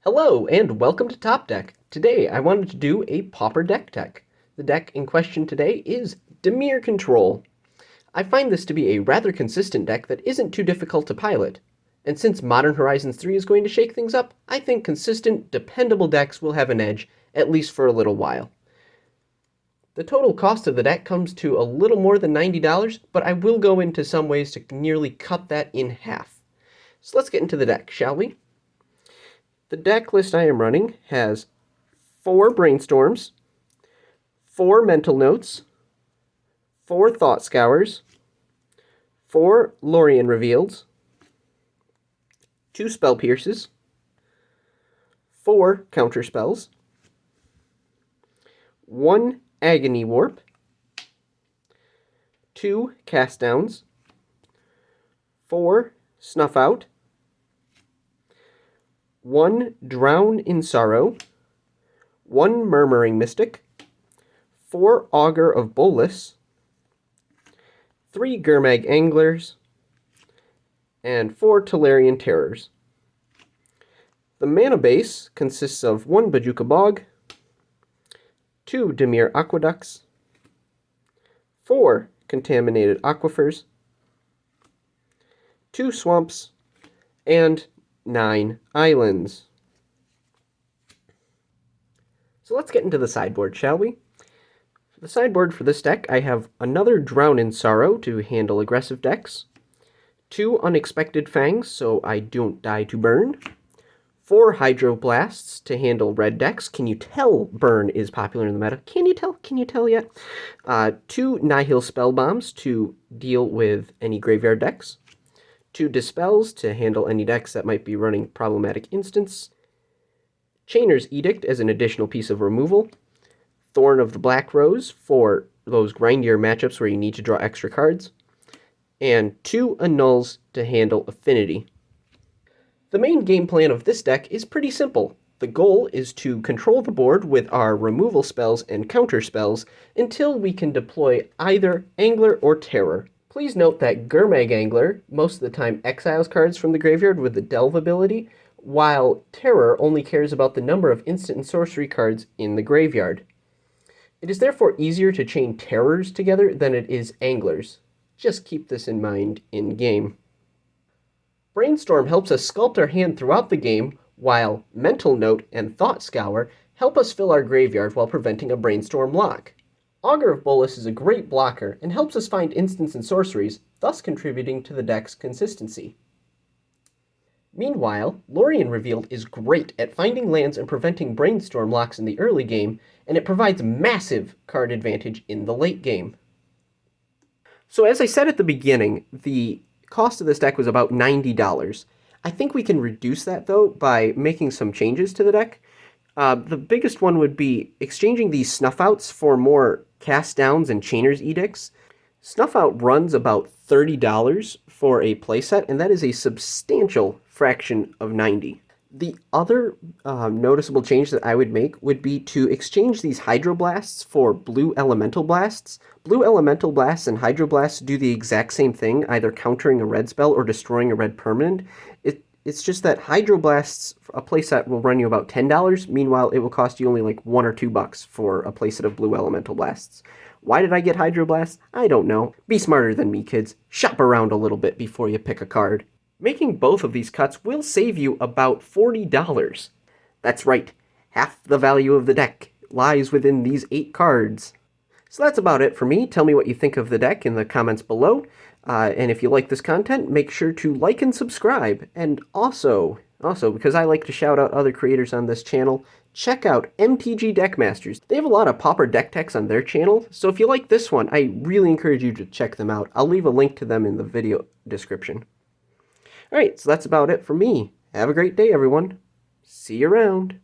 Hello, and welcome to Top Deck. Today, I wanted to do a Pauper deck tech. The deck in question today is Dimir Control. I find this to be a rather consistent deck that isn't too difficult to pilot. And since Modern Horizons 3 is going to shake things up, I think consistent, dependable decks will have an edge, at least for a little while. The total cost of the deck comes to a little more than $90, but I will go into some ways to nearly cut that in half. So let's get into the deck, shall we? The deck list I am running has 4 Brainstorms, 4 Mental Notes, 4 Thought Scours, 4 Lorien Reveals, 2 Spell Pierces, 4 Counter Spells, 1 Agony Warp, 2 Cast Downs, 4 Snuff Out, 1 Drown in Sorrow, 1 Murmuring Mystic, 4 Augur of Bolas, 3 Gurmag Anglers, and 4 Tolarian Terrors. The mana base consists of 1 Bojuka Bog, 2 Dimir Aqueducts, 4 Contaminated Aquifers, 2 Swamps, and 9 islands. So let's get into the sideboard, shall we? For the sideboard for this deck, I have another Drown in Sorrow to handle aggressive decks, 2 Unexpected Fangs so I don't die to burn, 4 Hydroblasts to handle red decks. Can you tell burn is popular in the meta? Can you tell? Can you tell yet? 2 Nihil Spell Bombs to deal with any graveyard decks, 2 Dispels to handle any decks that might be running problematic instants, Chainer's Edict as an additional piece of removal, Thorn of the Black Rose for those grindier matchups where you need to draw extra cards, and 2 Annuls to handle Affinity. The main game plan of this deck is pretty simple. The goal is to control the board with our removal spells and counter spells until we can deploy either Angler or Terror. Please note that Gurmag Angler most of the time exiles cards from the graveyard with the Delve ability, while Terror only cares about the number of instant and sorcery cards in the graveyard. It is therefore easier to chain Terrors together than it is Anglers. Just keep this in mind in-game. Brainstorm helps us sculpt our hand throughout the game, while Mental Note and Thought Scour help us fill our graveyard while preventing a Brainstorm lock. Augur of Bolas is a great blocker and helps us find instants and sorceries, thus contributing to the deck's consistency. Meanwhile, Lorien Revealed is great at finding lands and preventing Brainstorm locks in the early game, and it provides massive card advantage in the late game. So as I said at the beginning, the cost of this deck was about $90. I think we can reduce that, though, by making some changes to the deck. The biggest one would be exchanging these Snuff Outs for more Cast Downs and Chainer's Edicts. Snuff Out runs about $30 for a playset, and that is a substantial fraction of 90. The other noticeable change that I would make would be to exchange these Hydroblasts for Blue Elemental Blasts. Blue Elemental Blasts and Hydroblasts do the exact same thing, either countering a red spell or destroying a red permanent. It's just that Hydroblasts, a playset, will run you about $10. Meanwhile, it will cost you only like $1 or $2 for a playset of Blue Elemental Blasts. Why did I get Hydroblasts? I don't know. Be smarter than me, kids. Shop around a little bit before you pick a card. Making both of these cuts will save you about $40. That's right. Half the value of the deck lies within these 8 cards. So that's about it for me. Tell me what you think of the deck in the comments below. And if you like this content, make sure to like and subscribe. And also, because I like to shout out other creators on this channel, check out MTG Deckmasters. They have a lot of Pauper deck techs on their channel, so if you like this one, I really encourage you to check them out. I'll leave a link to them in the video description. Alright, so that's about it for me. Have a great day, everyone. See you around.